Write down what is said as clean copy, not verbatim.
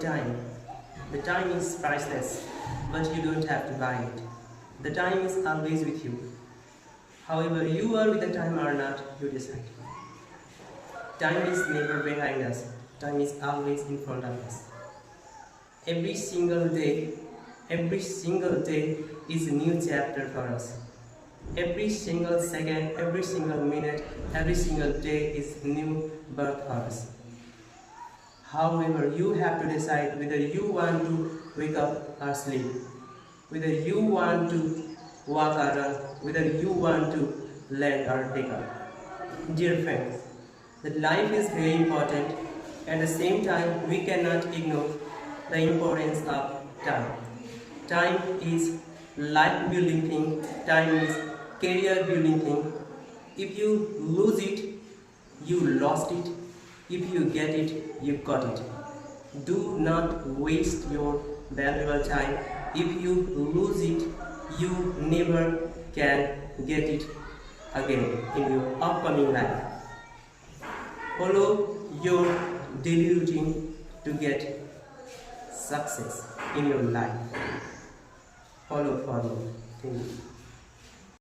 time. The time is priceless, but you don't have to buy it. The time is always with you. However, you are with the time or not, you decide. Time is never behind us. Time is always in front of us. Every single day is a new chapter for us. Every single second, every single minute, every single day is new birth for us. However, you have to decide whether you want to wake up or sleep, whether you want to walk or run, whether you want to land or take up. Dear friends, that life is very important. At the same time, we cannot ignore the importance of time. Time is life building thing. Time is career building thing. If you lose it, you lost it. If you get it, you got it. Do not waste your valuable time. If you lose it, you never can get it again in your upcoming life. Follow your daily routine to get success in your life. Follow. Thank you.